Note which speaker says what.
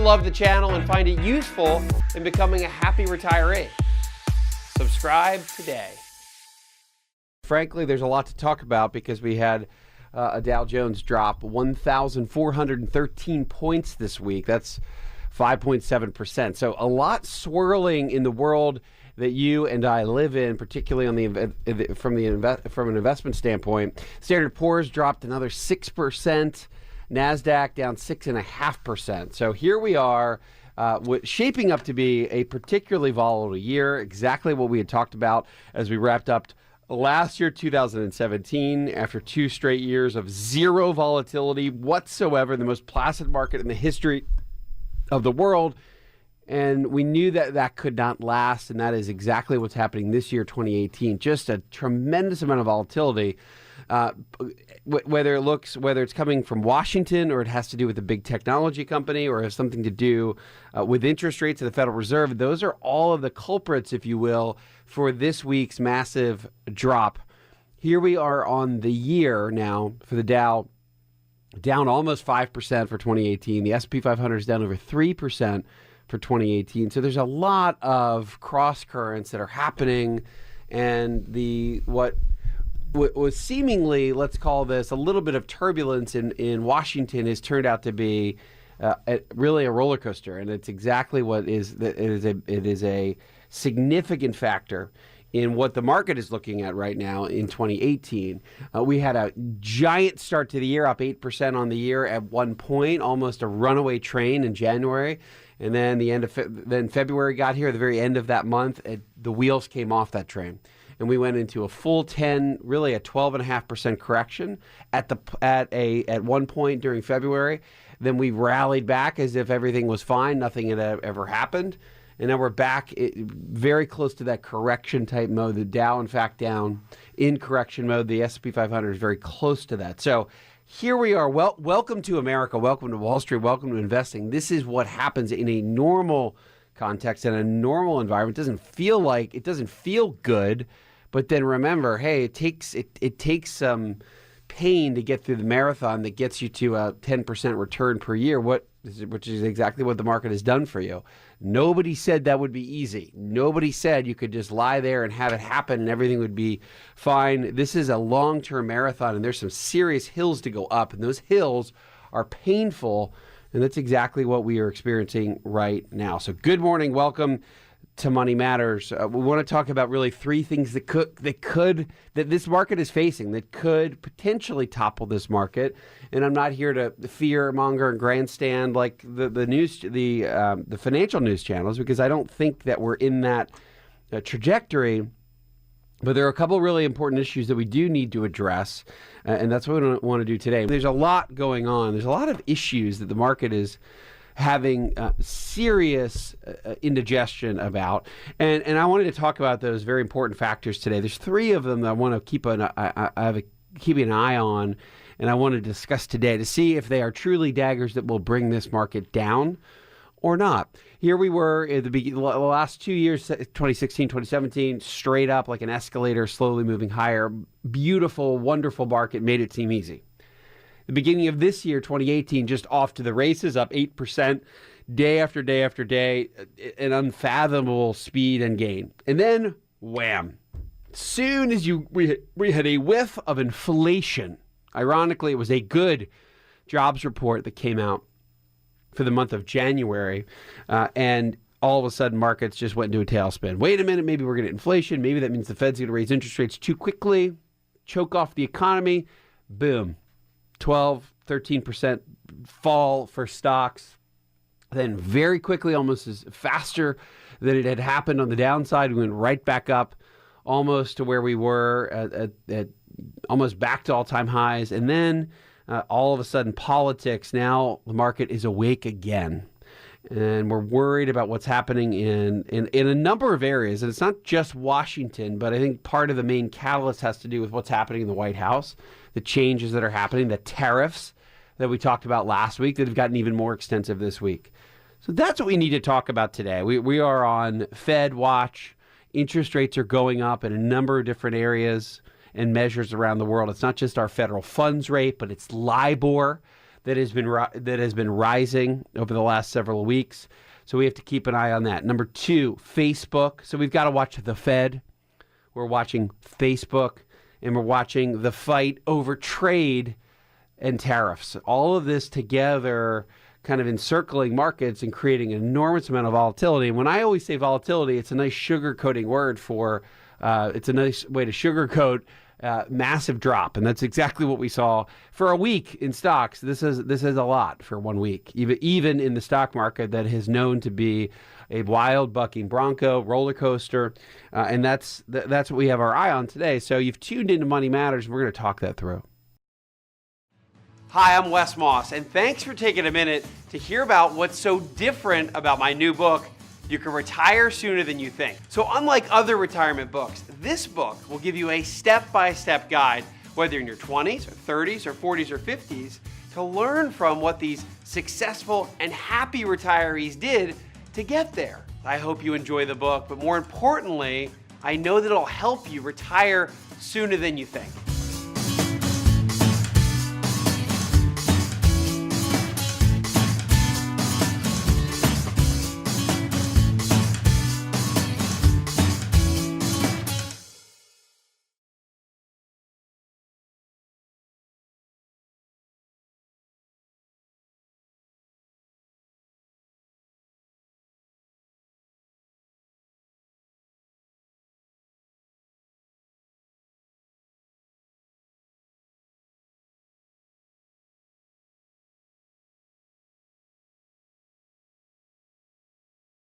Speaker 1: love the channel and find it useful in becoming a happy retiree. Subscribe today. Frankly, there's a lot to talk about because we had a Dow Jones drop 1,413 points this week. That's 5.7%. So a lot swirling in the world that you and I live in, particularly on from an investment standpoint. Standard & Poor's dropped another 6%. NASDAQ down 6.5%. So here we are, shaping up to be a particularly volatile year, exactly what we had talked about as we wrapped up last year, 2017, after 2 straight years of zero volatility whatsoever, the most placid market in the history of the world. And we knew that that could not last, and that is exactly what's happening this year, 2018. Just a tremendous amount of volatility. Whether it's coming from Washington or it has to do with a big technology company or has something to do with interest rates of the Federal Reserve, those are all of the culprits, if you will, for this week's massive drop. Here we are on the year now for the Dow, down almost 5% for 2018. The S&P 500 is down over 3% for 2018. So there's a lot of cross currents that are happening, and what was seemingly, let's call this, a little bit of turbulence in Washington has turned out to be really a roller coaster, and it's exactly what is. It is a significant factor in what the market is looking at right now in 2018. We had a giant start to the year, up 8% on the year at one point, almost a runaway train in January. And then then February got here, the very end of that month, the wheels came off that train. And we went into a full 10, really a 12.5% correction at one point during February. Then we rallied back as if everything was fine, nothing had ever happened. And now we're back very close to that correction type mode. The Dow, in fact, down in correction mode. The S&P 500 is very close to that. So here we are. Welcome to America. Welcome to Wall Street. Welcome to investing. This is what happens in a normal context, in a normal environment. It doesn't feel good. But then remember, hey, it takes some pain to get through the marathon that gets you to a 10% return per year, which is exactly what the market has done for you. Nobody said that would be easy. Nobody said you could just lie there and have it happen and everything would be fine. This is a long-term marathon, and there's some serious hills to go up, and those hills are painful, and that's exactly what we are experiencing right now. So good morning. Welcome to Money Matters. We want to talk about really 3 things that this market is facing that could potentially topple this market. And I'm not here to fear monger and grandstand like the financial news channels, because I don't think that we're in that trajectory. But there are a couple really important issues that we do need to address, and that's what we want to do today. There's a lot going on. There's a lot of issues that the market is having serious indigestion about. And I wanted to talk about those very important factors today. There's 3 of them that I want to keeping an eye on, and I want to discuss today to see if they are truly daggers that will bring this market down or not. Here we were at the last 2 years, 2016, 2017, straight up like an escalator, slowly moving higher. Beautiful, wonderful market, made it seem easy. The beginning of this year, 2018, just off to the races, up 8%, day after day after day, an unfathomable speed and gain. And then, wham! Soon as we had a whiff of inflation. Ironically, it was a good jobs report that came out for the month of January, and all of a sudden, markets just went into a tailspin. Wait a minute, maybe we're going to inflation. Maybe that means the Fed's going to raise interest rates too quickly, choke off the economy. Boom. 12, 13% fall for stocks. Then very quickly, almost as faster than it had happened on the downside, we went right back up almost to where we were at almost back to all-time highs. And then all of a sudden, politics. Now the market is awake again. And we're worried about what's happening in a number of areas. And it's not just Washington, but I think part of the main catalyst has to do with what's happening in the White House, the changes that are happening, the tariffs that we talked about last week that have gotten even more extensive this week. So that's what we need to talk about today. We are on Fed watch. Interest rates are going up in a number of different areas and measures around the world. It's not just our federal funds rate, but it's LIBOR that has been rising over the last several weeks. So we have to keep an eye on that. Number two, Facebook. So we've got to watch the Fed. We're watching Facebook, and we're watching the fight over trade and tariffs. All of this together kind of encircling markets and creating an enormous amount of volatility. And when I always say volatility, it's a nice sugarcoating word for, it's a nice way to sugarcoat massive drop. And that's exactly what we saw for a week in stocks. This is a lot for 1 week, even in the stock market that is known to be a wild bucking bronco roller coaster. And that's what we have our eye on today. So you've tuned into Money Matters. We're going to talk that through. Hi, I'm Wes Moss, and thanks for taking a minute to hear about what's so different about my new book, You Can Retire Sooner Than You Think. So unlike other retirement books, this book will give you a step-by-step guide, whether you're in your 20s or 30s or 40s or 50s, to learn from what these successful and happy retirees did to get there. I hope you enjoy the book, but more importantly, I know that it'll help you retire sooner than you think.